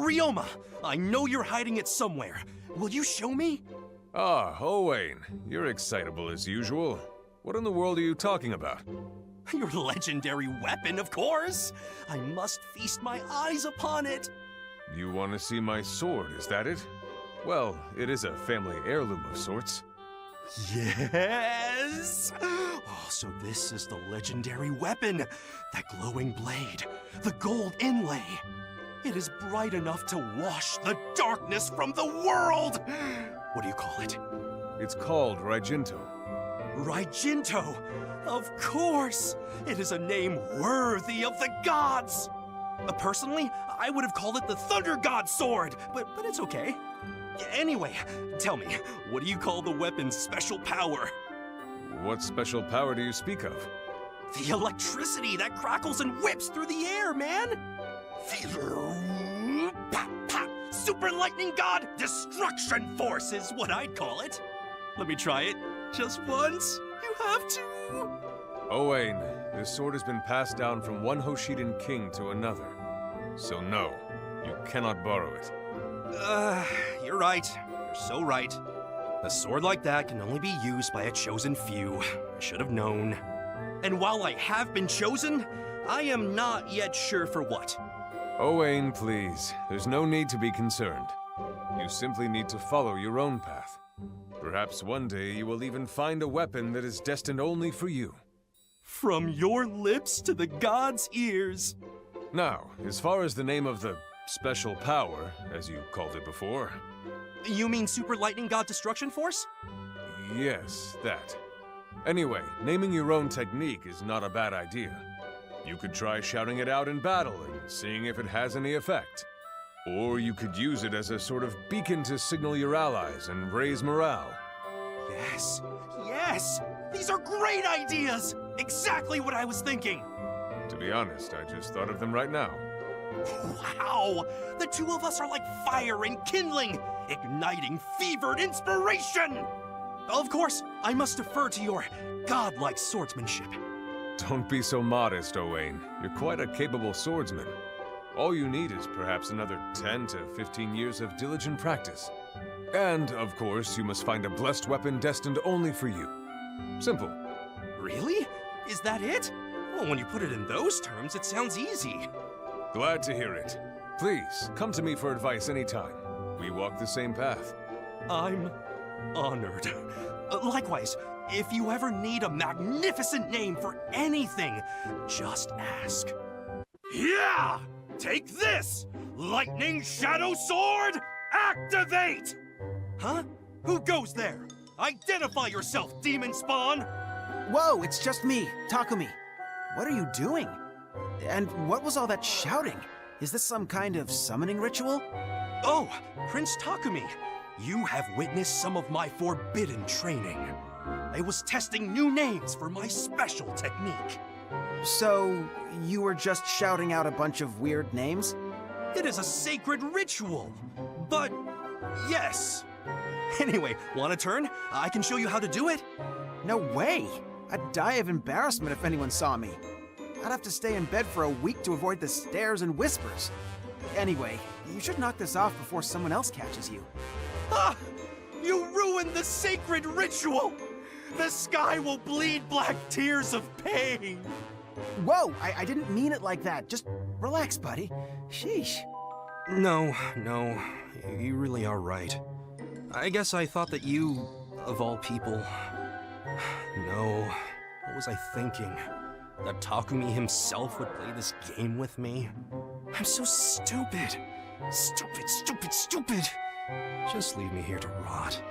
Ryoma, I know you're hiding it somewhere. Will you show me? Ah, Owain. You're excitable as usual. What in the world are you talking about? Your legendary weapon, of course. I must feast my eyes upon it. You want to see my sword, is that it? Well, it is a family heirloom of sorts. Yes! Oh, so this is the legendary weapon. That glowing blade. The gold inlay. It is bright enough to wash the darkness from the world! What do you call it? It's called Ryginto. Ryginto! Of course! It is a name worthy of the gods! Personally, I would have called it the Thunder God Sword, but it's okay. Anyway, tell me, what do you call the weapon's special power? What special power do you speak of? The electricity that crackles and whips through the air, man! The Super Lightning God Destruction Force is what I'd call it. Let me try it. Just once. You have to. Owain, this sword has been passed down from one Hoshidan king to another. So no, you cannot borrow it. You're right. You're so right. A sword like that can only be used by a chosen few. I should have known. And while I have been chosen, I am not yet sure for what. Owain, please. There's no need to be concerned. You simply need to follow your own path. Perhaps one day you will even find a weapon that is destined only for you. From your lips to the gods' ears. Now, as far as the name of the special power, as you called it before... You mean Super Lightning God Destruction Force? Yes, that. Anyway, naming your own technique is not a bad idea. You could try shouting it out in battle and seeing if it has any effect. Or you could use it as a sort of beacon to signal your allies and raise morale. Yes, yes! These are great ideas! Exactly what I was thinking! To be honest, I just thought of them right now. Wow! The two of us are like fire and kindling, igniting fevered inspiration! Of course, I must defer to your godlike swordsmanship. Don't be so modest, Owain. You're quite a capable swordsman. All you need is perhaps another 10 to 15 years of diligent practice. And, of course, you must find a blessed weapon destined only for you. Simple. Really? Is that it? Well, when you put it in those terms, it sounds easy. Glad to hear it. Please, come to me for advice anytime. We walk the same path. I'm honored. Likewise, if you ever need a magnificent name for anything, just ask. Yeah! Take this! Lightning Shadow Sword, activate! Huh? Who goes there? Identify yourself, demon spawn! Whoa, it's just me, Takumi. What are you doing? And what was all that shouting? Is this some kind of summoning ritual? Oh, Prince Takumi. You have witnessed some of my forbidden training. I was testing new names for my special technique. So, you were just shouting out a bunch of weird names? It is a sacred ritual. But, yes. Anyway, want a turn? I can show you how to do it. No way! I'd die of embarrassment if anyone saw me. I'd have to stay in bed for a week to avoid the stares and whispers. Anyway, you should knock this off before someone else catches you. Ah! You ruined the sacred ritual! The sky will bleed black tears of pain! Whoa, I didn't mean it like that. Just relax, buddy. Sheesh. No, you really are right. I guess I thought that you, of all people... No, what was I thinking? That Takumi himself would play this game with me? I'm so stupid. Stupid. Just leave me here to rot.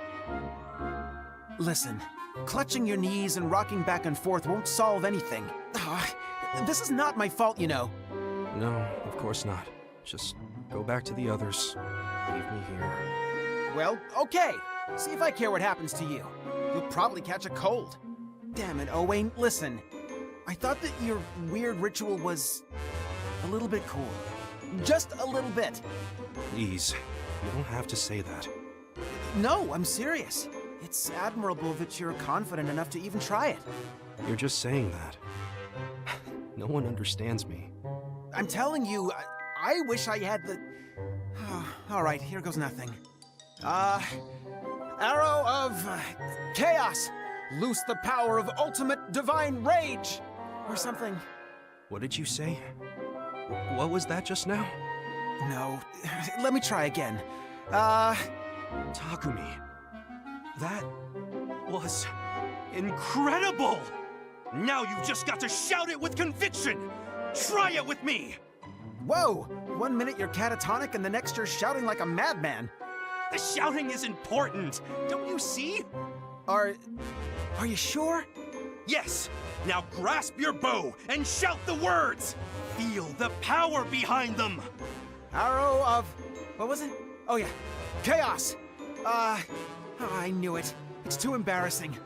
Listen, clutching your knees and rocking back and forth won't solve anything. This is not my fault, you know. No, of course not. Just go back to the others. Leave me here. Well, okay. See if I care what happens to you. You'll probably catch a cold. Damn it, Owain, listen. I thought that your weird ritual was a little bit cool. Just a little bit. Please, you don't have to say that. No, I'm serious. It's admirable that you're confident enough to even try it. You're just saying that. No one understands me. I'm telling you, I wish I had the... Alright, here goes nothing. Arrow of Chaos! Loose the power of ultimate divine rage! Or something. What did you say? What was that just now? No, let me try again. Takumi. That was incredible! Now you've just got to shout it with conviction! Try it with me! Whoa! 1 minute you're catatonic and the next you're shouting like a madman. The shouting is important, don't you see? Are you sure? Yes! Now grasp your bow and shout the words! Feel the power behind them! Arrow of... what was it? Oh yeah, Chaos! I knew it. It's too embarrassing.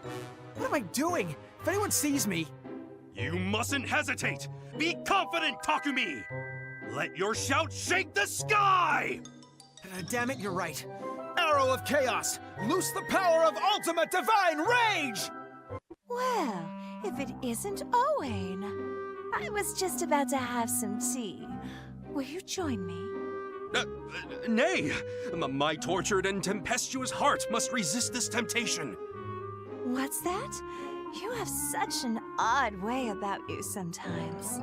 What am I doing? If anyone sees me... You mustn't hesitate! Be confident, Takumi! Let your shout shake the sky! Damn it, you're right. Arrow of Chaos! Loose the power of ultimate divine rage! Well, if it isn't Owain. I was just about to have some tea. Will you join me? Nay! My tortured and tempestuous heart must resist this temptation. What's that? You have such an odd way about you sometimes.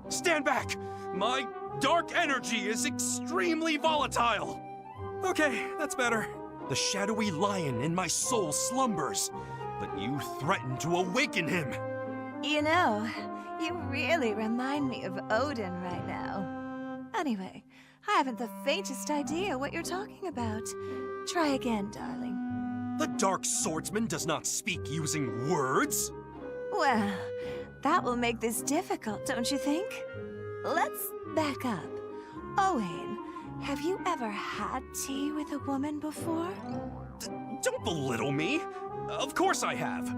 Stand back! My dark energy is extremely volatile! Okay, that's better. The shadowy lion in my soul slumbers, but you threaten to awaken him. You know, you really remind me of Odin right now. Anyway, I haven't the faintest idea what you're talking about. Try again, darling. The Dark Swordsman does not speak using words. Well, that will make this difficult, don't you think? Let's back up. Owain, have you ever had tea with a woman before? Don't belittle me. Of course I have.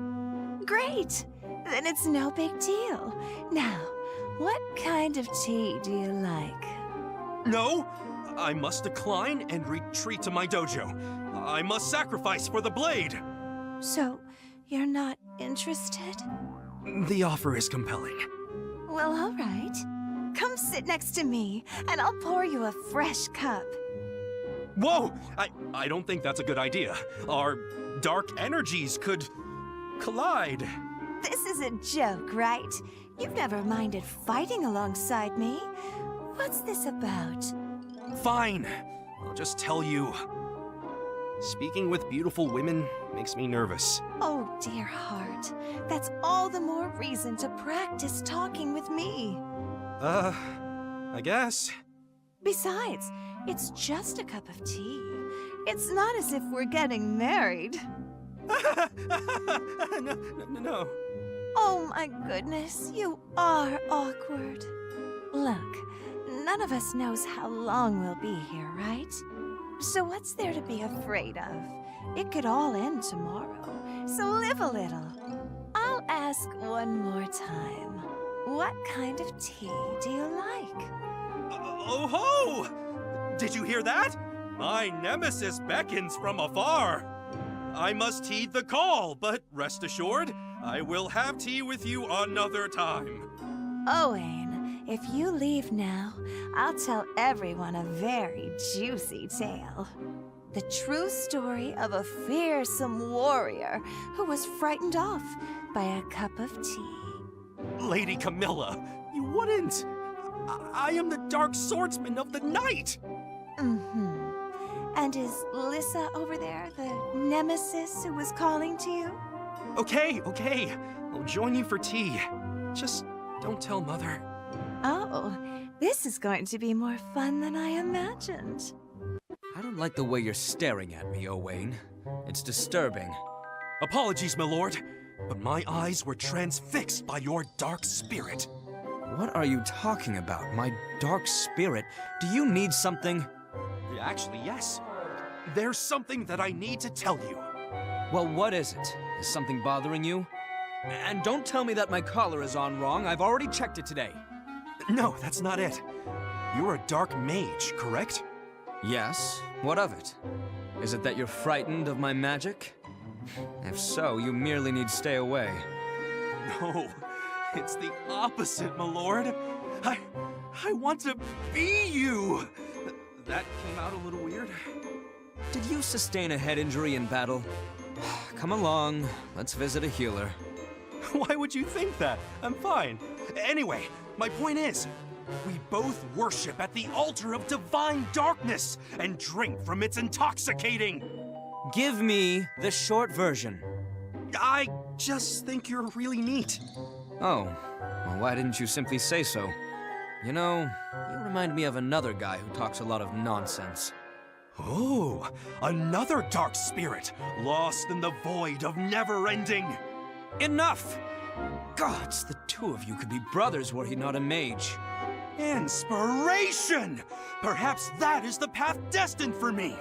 Great! Then it's no big deal. Now, what kind of tea do you like? No, I must decline and retreat to my dojo. I must sacrifice for the blade. So, you're not interested? The offer is compelling. Well, all right. Come sit next to me, and I'll pour you a fresh cup. Whoa! I don't think that's a good idea. Our dark energies could collide. This is a joke, right? You've never minded fighting alongside me. What's this about? Fine. I'll just tell you. Speaking with beautiful women makes me nervous. Oh, dear heart. That's all the more reason to practice talking with me. I guess. Besides, it's just a cup of tea. It's not as if we're getting married. No. Oh my goodness, you are awkward. Look, none of us knows how long we'll be here, right? So what's there to be afraid of? It could all end tomorrow, so live a little. I'll ask one more time. What kind of tea do you like? Oh ho! Did you hear that? My nemesis beckons from afar. I must heed the call, but rest assured, I will have tea with you another time. Owain, if you leave now, I'll tell everyone a very juicy tale. The true story of a fearsome warrior who was frightened off by a cup of tea. Lady Camilla, you wouldn't. I am the Dark Swordsman of the night. Mm-hmm. And is Lissa over there the nemesis who was calling to you? Okay. I'll join you for tea. Just don't tell Mother. Oh, this is going to be more fun than I imagined. I don't like the way you're staring at me, Owain. It's disturbing. Apologies, my lord, but my eyes were transfixed by your dark spirit. What are you talking about? My dark spirit? Do you need something? Actually, yes. There's something that I need to tell you. Well, what is it? Is something bothering you? And don't tell me that my collar is on wrong. I've already checked it today. No, that's not it. You're a dark mage, correct? Yes. What of it? Is it that you're frightened of my magic? If so, you merely need stay away. No, it's the opposite, my lord. I want to be you. that came out a little weird. Did you sustain a head injury in battle? Come along, let's visit a healer. Why would you think that? I'm fine. Anyway, my point is, we both worship at the altar of divine darkness and drink from its intoxicating. Give me the short version. I just think you're really neat. Oh, well, why didn't you simply say so? You know, you remind me of another guy who talks a lot of nonsense. Oh, another dark spirit, lost in the void of never-ending. Enough! Gods, the two of you could be brothers were he not a mage. Inspiration! Perhaps that is the path destined for me.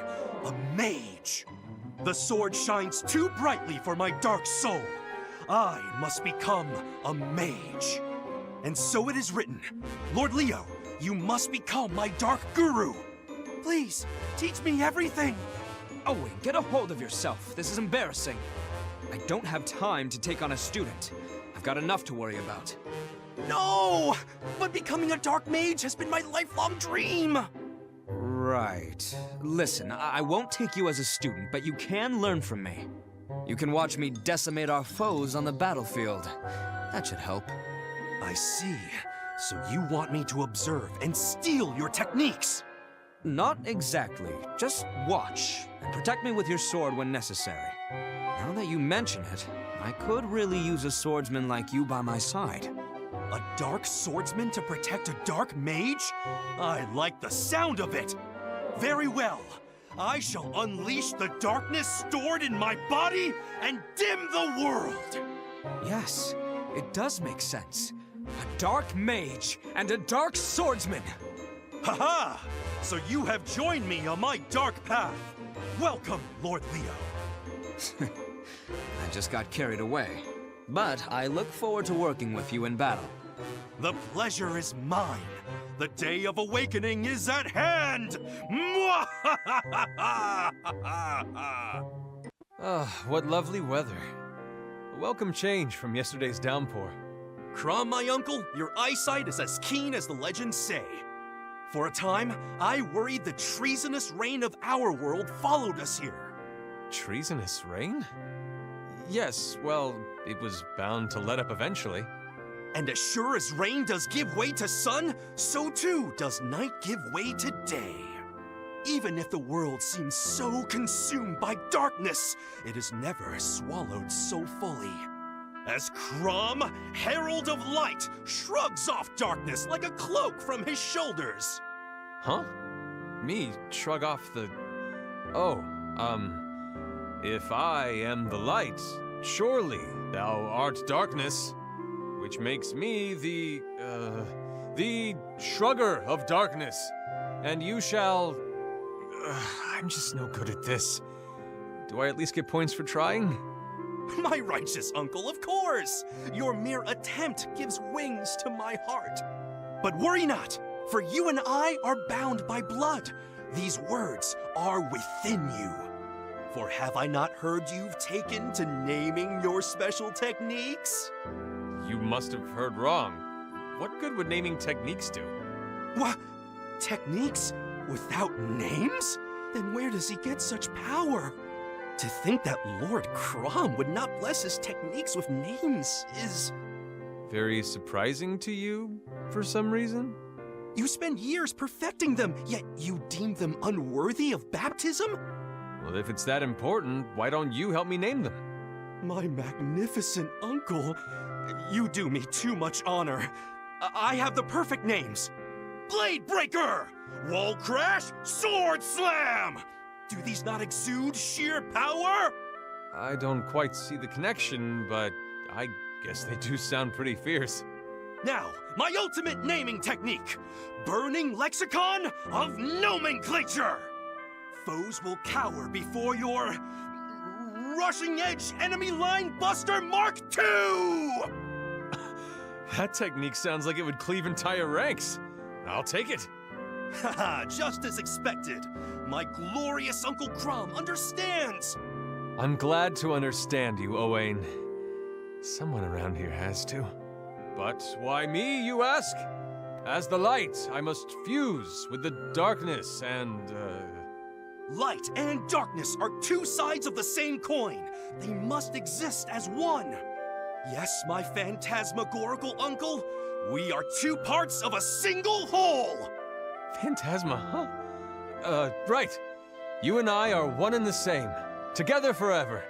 A mage. The sword shines too brightly for my dark soul. I must become a mage. And so it is written, Lord Leo, you must become my dark guru. Please, teach me everything. Owain, get a hold of yourself. This is embarrassing. I don't have time to take on a student. I've got enough to worry about. No! But becoming a dark mage has been my lifelong dream. Right. Listen, I won't take you as a student, but you can learn from me. You can watch me decimate our foes on the battlefield. That should help. I see. So you want me to observe and steal your techniques? Not exactly. Just watch, and protect me with your sword when necessary. Now that you mention it, I could really use a swordsman like you by my side. A dark swordsman to protect a dark mage? I like the sound of it! Very well. I shall unleash the darkness stored in my body and dim the world! Yes, it does make sense. A dark mage and a dark swordsman! Haha! So you have joined me on my dark path. Welcome, Lord Leo. I just got carried away. But I look forward to working with you in battle. The pleasure is mine. The day of awakening is at hand! What lovely weather. A welcome change from yesterday's downpour. Chrom, my uncle, your eyesight is as keen as the legends say. For a time, I worried the treasonous rain of our world followed us here. Treasonous rain? Yes, well, it was bound to let up eventually. And as sure as rain does give way to sun, so too does night give way to day. Even if the world seems so consumed by darkness, it is never swallowed so fully. As Chrom, Herald of Light, shrugs off darkness like a cloak from his shoulders. Huh? Me shrug off the... Oh, if I am the light, surely thou art darkness. Which makes me the shrugger of darkness. And you shall... I'm just no good at this. Do I at least get points for trying? My righteous uncle, of course! Your mere attempt gives wings to my heart. But worry not, for you and I are bound by blood. These words are within you. For have I not heard you've taken to naming your special techniques? You must have heard wrong. What good would naming techniques do? What? Techniques? Without names? Then where does he get such power? To think that Lord Chrom would not bless his techniques with names is... Very surprising to you, for some reason? You spend years perfecting them, yet you deem them unworthy of baptism? Well, if it's that important, why don't you help me name them? My magnificent uncle, you do me too much honor. I have the perfect names. Blade Breaker! Wall Crash! Sword Slam! Do these not exude sheer power? I don't quite see the connection, but I guess they do sound pretty fierce. Now, my ultimate naming technique! Burning Lexicon of Nomenclature! Foes will cower before your... Rushing Edge Enemy Line Buster Mark II! That technique sounds like it would cleave entire ranks. I'll take it. Haha, just as expected. My glorious Uncle Chrom understands! I'm glad to understand you, Owain. Someone around here has to. But why me, you ask? As the light, I must fuse with the darkness and, Light and darkness are two sides of the same coin. They must exist as one. Yes, my phantasmagorical uncle, we are two parts of a single whole. Phantasma, huh? Right. You and I are one and the same. Together forever.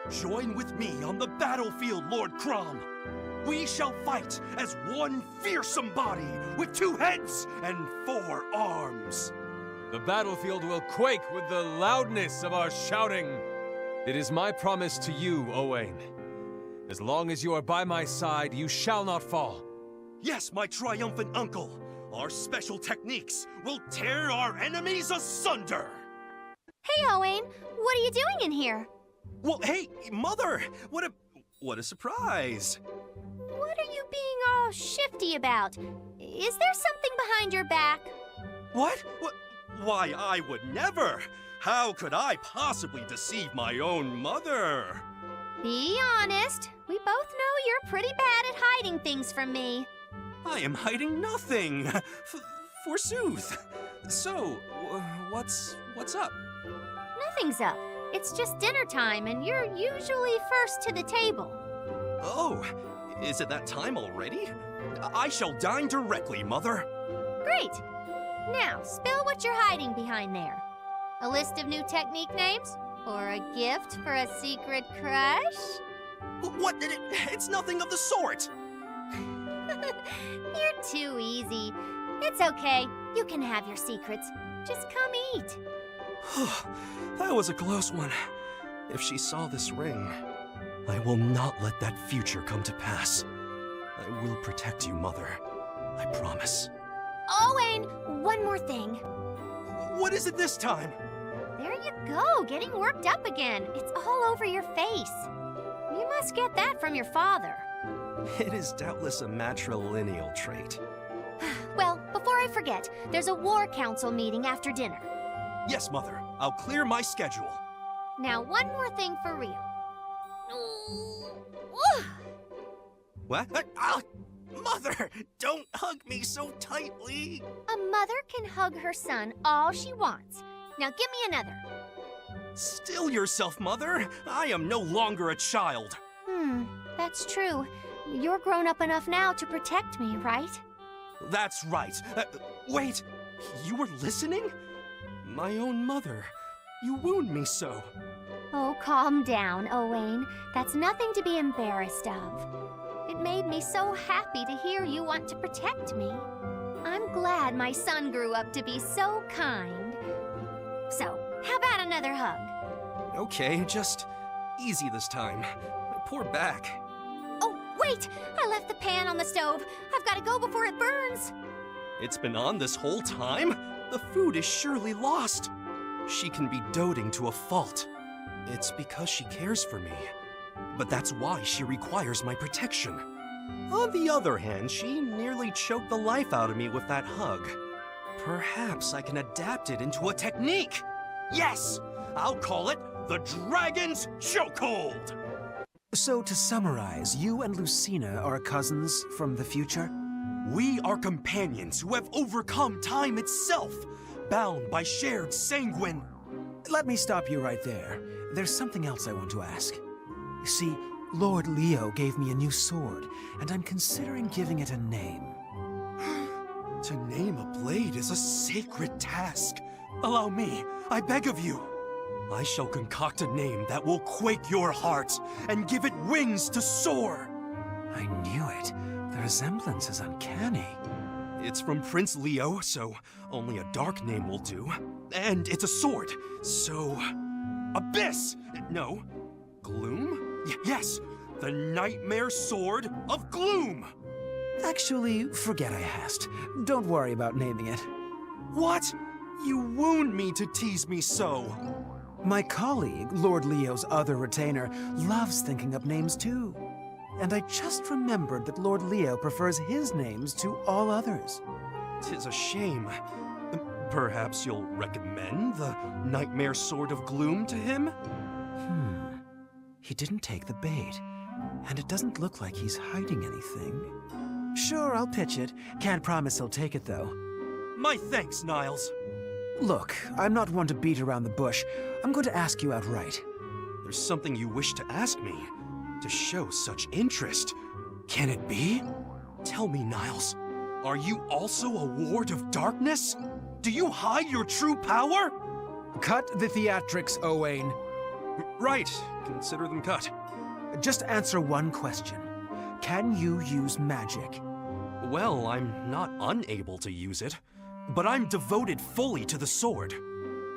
Join with me on the battlefield, Lord Chrom. We shall fight as one fearsome body with 2 heads and 4 arms. The battlefield will quake with the loudness of our shouting. It is my promise to you, Owain. As long as you are by my side, you shall not fall. Yes, my triumphant uncle. Our special techniques will tear our enemies asunder. Hey, Owain, what are you doing in here? Well, hey, Mother, what a surprise. What are you being all shifty about? Is there something behind your back? What? Why, I would never. How could I possibly deceive my own mother? Be honest. We both know you're pretty bad at hiding things from me. I am hiding nothing. Forsooth. So, what's up? Nothing's up. It's just dinner time, and you're usually first to the table. Oh, is it that time already? I shall dine directly, Mother. Great. Now, spill what you're hiding behind there. A list of new technique names? Or a gift for a secret crush? What? It's nothing of the sort. You're too easy. It's okay. You can have your secrets. Just come eat. That was a close one. If she saw this ring, I will not let that future come to pass. I will protect you, Mother. I promise. Owain, one more thing. What is it this time? There you go, getting worked up again. It's all over your face. You must get that from your father. It is doubtless a matrilineal trait. Well, before I forget, there's a war council meeting after dinner. Yes, Mother. I'll clear my schedule. Now, one more thing for real. What? Mother, don't hug me so tightly. A mother can hug her son all she wants. Now give me another. Still yourself, Mother. I am no longer a child. That's true. You're grown up enough now to protect me, right? That's right. Wait, you were listening? My own mother. You wound me so. Oh, calm down, Owain. That's nothing to be embarrassed of. It made me so happy to hear you want to protect me. I'm glad my son grew up to be so kind. So, how about another hug? Okay, just easy this time. My poor back. Oh, wait! I left the pan on the stove. I've got to go before it burns. It's been on this whole time? The food is surely lost. She can be doting to a fault. It's because she cares for me. But that's why she requires my protection. On the other hand, she nearly choked the life out of me with that hug. Perhaps I can adapt it into a technique. Yes! I'll call it the Dragon's Chokehold! So to summarize, you and Lucina are cousins from the future? We are companions who have overcome time itself, bound by shared sanguine. Let me stop you right there. There's something else I want to ask. You see, Lord Leo gave me a new sword, and I'm considering giving it a name. To name a blade is a sacred task. Allow me, I beg of you. I shall concoct a name that will quake your heart and give it wings to soar. I knew it. The resemblance is uncanny. It's from Prince Leo, so only a dark name will do. And it's a sword, so... Abyss! No. Gloom? Yes, the Nightmare Sword of Gloom! Actually, forget I asked. Don't worry about naming it. What? You wound me to tease me so. My colleague, Lord Leo's other retainer, loves thinking up names too. And I just remembered that Lord Leo prefers his names to all others. 'Tis a shame. Perhaps you'll recommend the Nightmare Sword of Gloom to him? He didn't take the bait, and it doesn't look like he's hiding anything. Sure, I'll pitch it. Can't promise he'll take it, though. My thanks, Niles. Look, I'm not one to beat around the bush. I'm going to ask you outright. There's something you wish to ask me, to show such interest. Can it be? Tell me, Niles, are you also a ward of darkness? Do you hide your true power? Cut the theatrics, Owain. Right, consider them cut. Just answer one question. Can you use magic? Well, I'm not unable to use it, but I'm devoted fully to the sword.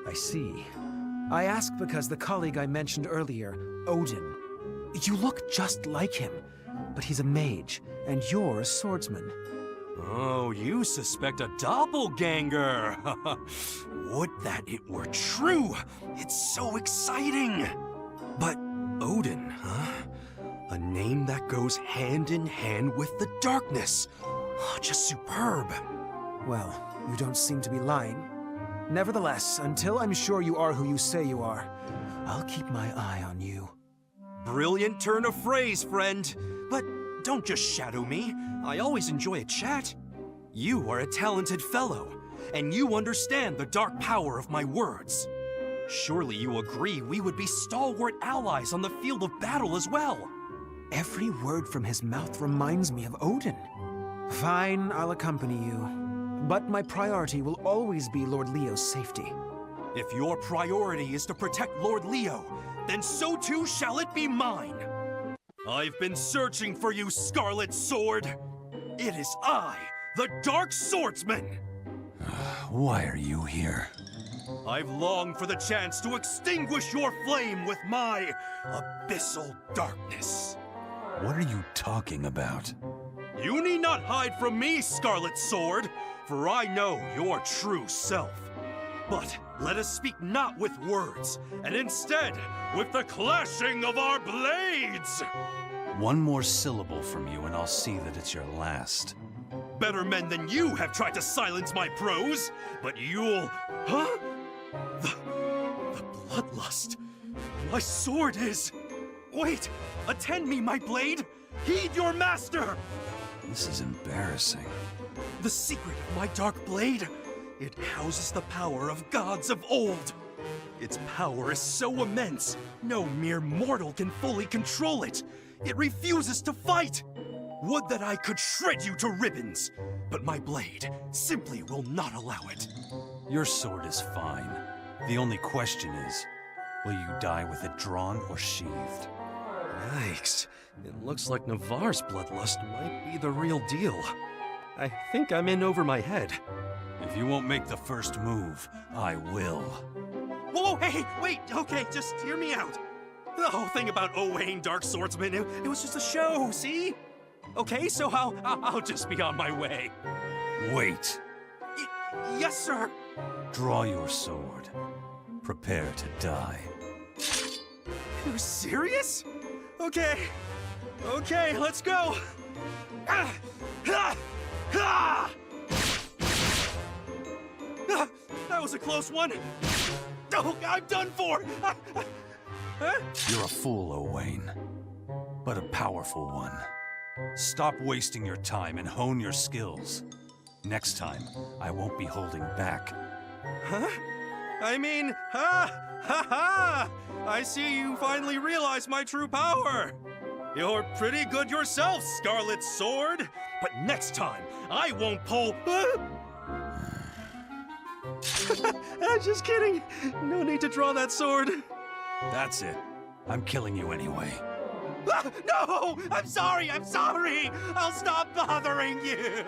I see. I ask because the colleague I mentioned earlier, Odin, you look just like him, but he's a mage, and you're a swordsman. Oh, you suspect a doppelganger! Would that it were true! It's so exciting! But Odin, huh? A name that goes hand in hand with the darkness. Just superb. Well, you don't seem to be lying. Nevertheless, until I'm sure you are who you say you are, I'll keep my eye on you. Brilliant turn of phrase, friend. But don't just shadow me. I always enjoy a chat. You are a talented fellow, and you understand the dark power of my words. Surely you agree we would be stalwart allies on the field of battle as well. Every word from his mouth reminds me of Odin. Fine, I'll accompany you. But my priority will always be Lord Leo's safety. If your priority is to protect Lord Leo, then so too shall it be mine. I've been searching for you, Scarlet Sword. It is I, the Dark Swordsman. Why are you here? I've longed for the chance to extinguish your flame with my abyssal darkness. What are you talking about? You need not hide from me, Scarlet Sword, for I know your true self. But let us speak not with words, and instead with the clashing of our blades! One more syllable from you and I'll see that it's your last. Better men than you have tried to silence my prose, but you'll... Huh? The bloodlust. My sword is... Wait! Attend me, my blade! Heed your master! This is embarrassing. The secret of my dark blade? It houses the power of gods of old. Its power is so immense, no mere mortal can fully control it. It refuses to fight. Would that I could shred you to ribbons, but my blade simply will not allow it. Your sword is fine. The only question is, will you die with it drawn or sheathed? Yikes. It looks like Navarre's bloodlust might be the real deal. I think I'm in over my head. If you won't make the first move, I will. Whoa, hey, wait, okay, just hear me out. The whole thing about Owain, Dark Swordsman, it was just a show, see? Okay, so I'll just be on my way. Wait. Yes, sir. Draw your sword. Prepare to die. You're serious? Okay, let's go. That was a close one. Oh, I'm done for. You're a fool, Owain, but a powerful one. Stop wasting your time and hone your skills. Next time, I won't be holding back. Huh? I mean, I see you finally realize my true power. You're pretty good yourself, Scarlet Sword. But next time, I won't pull... Just kidding. No need to draw that sword. That's it. I'm killing you anyway. No! I'm sorry! I'll stop bothering you!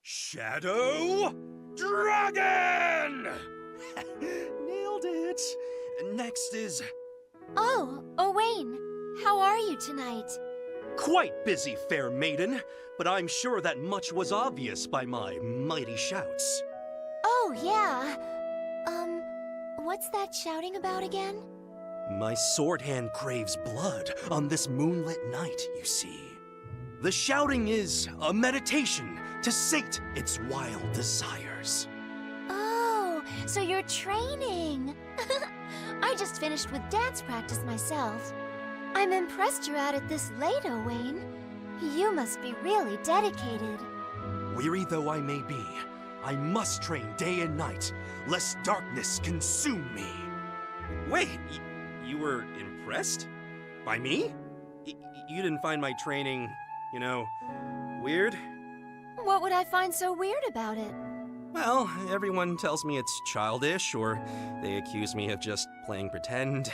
Shadow Dragon! Nailed it! Next is... Oh, Owain, how are you tonight? Quite busy, fair maiden, but I'm sure that much was obvious by my mighty shouts. Oh, yeah. What's that shouting about again? My sword hand craves blood on this moonlit night, you see. The shouting is a meditation to sate its wild desires. Oh, so you're training. I just finished with dance practice myself. I'm impressed you're at it this late, Owain. You must be really dedicated. Weary though I may be, I must train day and night, lest darkness consume me. Wait, you were impressed? By me? You didn't find my training, weird? What would I find so weird about it? Well, everyone tells me it's childish, or they accuse me of just playing pretend.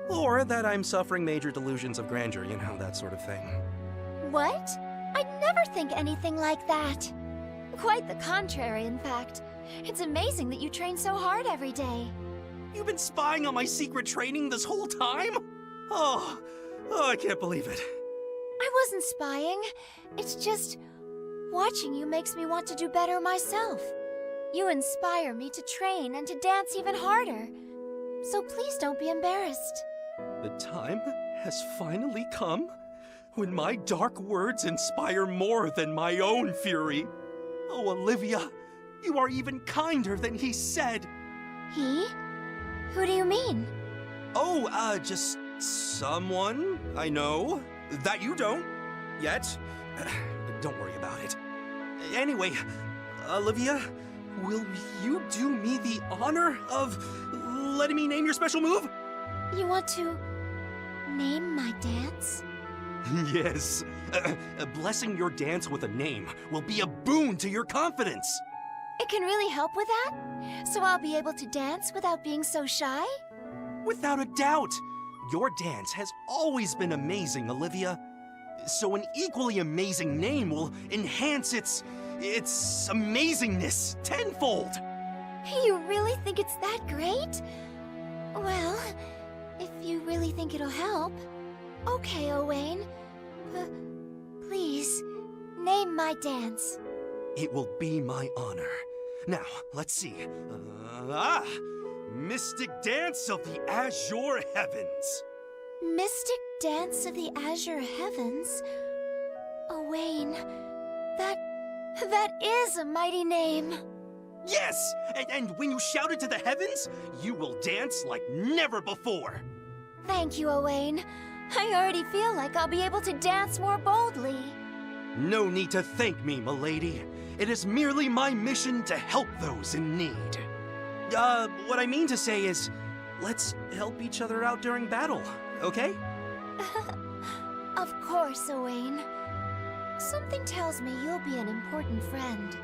Or that I'm suffering major delusions of grandeur, that sort of thing. What? I'd never think anything like that. Quite the contrary, in fact. It's amazing that you train so hard every day. You've been spying on my secret training this whole time? Oh, I can't believe it. I wasn't spying. It's just... watching you makes me want to do better myself. You inspire me to train and to dance even harder. So please don't be embarrassed. The time has finally come when my dark words inspire more than my own fury. Oh, Olivia, you are even kinder than he said. He? Who do you mean? Oh, just someone I know that you don't yet. Don't worry about it. Anyway, Olivia, will you do me the honor of letting me name your special move? You want to name my dance? Yes. Blessing your dance with a name will be a boon to your confidence. It can really help with that? So I'll be able to dance without being so shy? Without a doubt. Your dance has always been amazing, Olivia. So an equally amazing name will enhance its amazingness tenfold. You really think it's that great? Well, if you really think it'll help. Okay, Owain. Please, name my dance. It will be my honor. Now, let's see. Mystic Dance of the Azure Heavens. Mystic Dance of the Azure Heavens? Owain, that is a mighty name. Yes! And when you shout it to the heavens, you will dance like never before. Thank you, Owain. I already feel like I'll be able to dance more boldly. No need to thank me, milady. It is merely my mission to help those in need. What I mean to say is, let's help each other out during battle, okay? Of course, Owain. Something tells me you'll be an important friend.